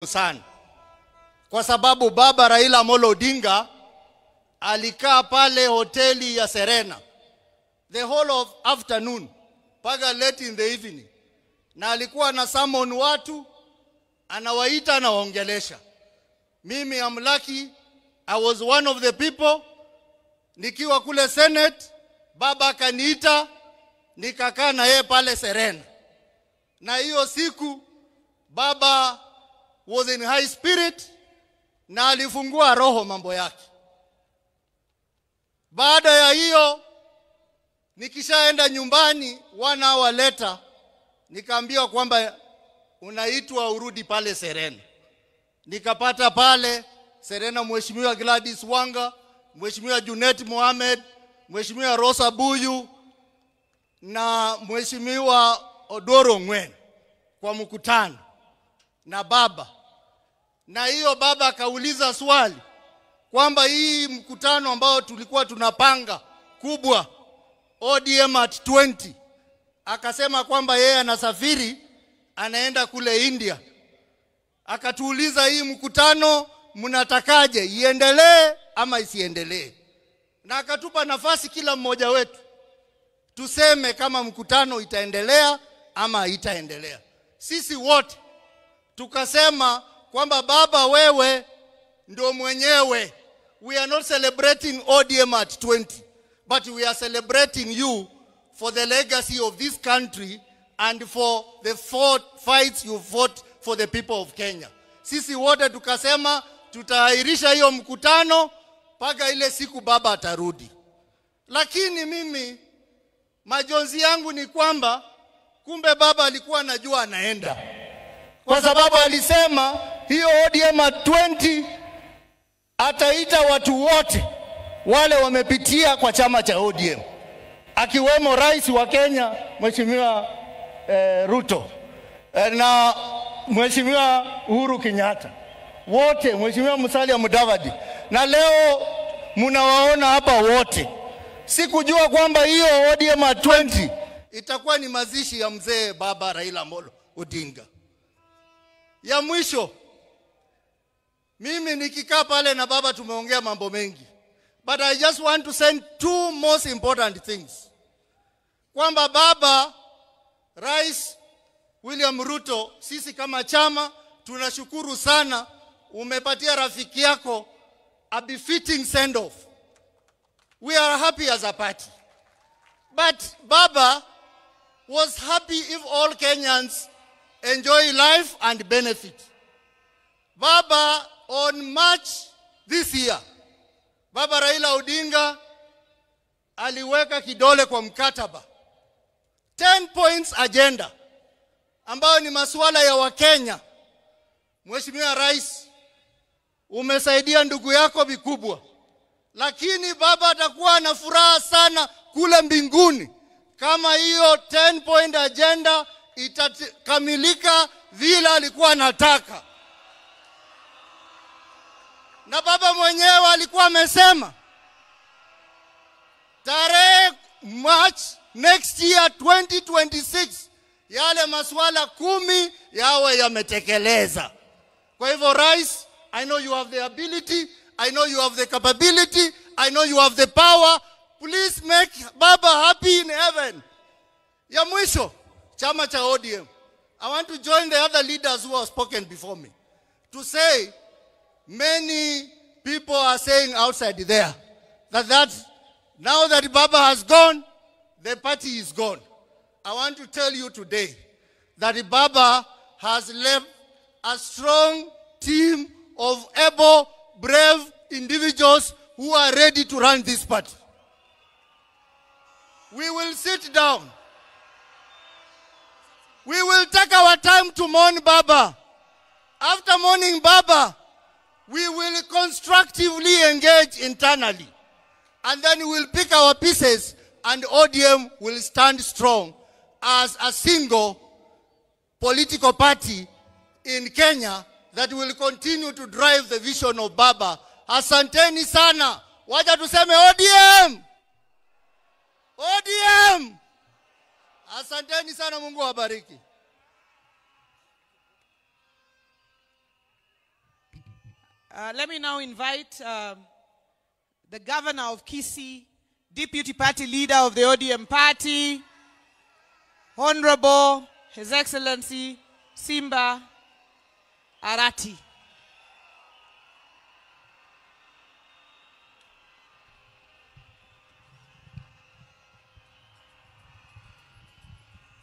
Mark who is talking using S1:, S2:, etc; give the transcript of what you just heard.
S1: sana kwa sababu baba Raila Amolo Odinga alikaa pale hoteli ya Serena the whole of afternoon mpaka late in the evening, na alikuwa na summon watu, anawaita, anawaongelesha. Mimi am lucky, I was one of the people. Nikiwa kule Senate, baba akaniita, nikakaa na yeye pale Serena, na hiyo siku baba was in high spirit na alifungua roho mambo yake. Baada ya hiyo nikishaenda nyumbani 1 hour later nikaambiwa kwamba unaitwa urudi pale Serena. Nikapata pale Serena Mheshimiwa Gladys Wanga, Mheshimiwa Junet Mohamed, Mheshimiwa Rosa Buyu na Mheshimiwa Odoro Ngwen kwa mkutano na baba. Na hiyo baba akauliza swali kwamba hii mkutano ambao tulikuwa tunapanga kubwa ODM at 20, akasema kwamba yeye anasafiri anaenda kule India. Akatuuliza hii mkutano mnatakaje, iendelee ama isiendelee? Na akatupa nafasi kila mmoja wetu tuseme kama mkutano itaendelea ama haitaendelea. Sisi wote tukasema kwamba baba, wewe ndio mwenyewe. We are not celebrating ODM at 20, but we are celebrating you for the legacy of this country and for the fights you fought for the people of Kenya. Sisi wote tukasema tutaahirisha hiyo mkutano mpaka ile siku baba atarudi. Lakini mimi majonzi yangu ni kwamba kumbe baba alikuwa anajua anaenda, kwa sababu alisema hiyo ODM at 20 ataita watu wote wale wamepitia kwa chama cha ODM, akiwemo rais wa Kenya Mheshimiwa Ruto na Mheshimiwa Uhuru Kenyatta, wote, Mheshimiwa Musalia Mudavadi, na leo mnawaona hapa wote. Sikujua kwamba hiyo ODM at 20 itakuwa ni mazishi ya mzee baba Raila Amolo Odinga. Ya mwisho, mimi nikikaa pale na baba tumeongea mambo mengi, but I just want to send 2 most important things. Kwamba baba Rais William Ruto, sisi kama chama tunashukuru sana umepatia rafiki yako a befitting send off. We are happy as a party. But baba was happy if all Kenyans enjoy life and benefit. Baba, on March this year, baba Raila Odinga aliweka kidole kwa mkataba 10 points agenda ambayo ni masuala ya Wakenya. Mheshimiwa Rais, umesaidia ndugu yako vikubwa, lakini baba atakuwa na furaha sana kule mbinguni kama hiyo 10 point agenda itakamilika vile alikuwa anataka. Na baba mwenyewe alikuwa amesema tarehe March next year 2026 yale masuala 10 yawe yametekeleza. Kwa hivyo Rais, I know you have the ability, I know you have the capability, I know you have the power. Please make baba happy in heaven. Ya mwisho, chama cha ODM, I want to join the other leaders who have spoken before me to say many people are saying outside there that now that baba has gone, the party is gone. I want to tell you today that baba has left a strong team of able, brave individuals who are ready to run this party. We will sit down. We will take our time to mourn baba. After mourning baba, we will constructively engage internally. And then we will pick our pieces and ODM will stand strong as a single political party in Kenya that will continue to drive the vision of baba. Asanteni sana. Wacha tuseme ODM. ODM. Asanteni sana, Mungu awabariki.
S2: Let me now invite the governor of Kisii, deputy party leader of the ODM party, Honorable His Excellency Simba Arati.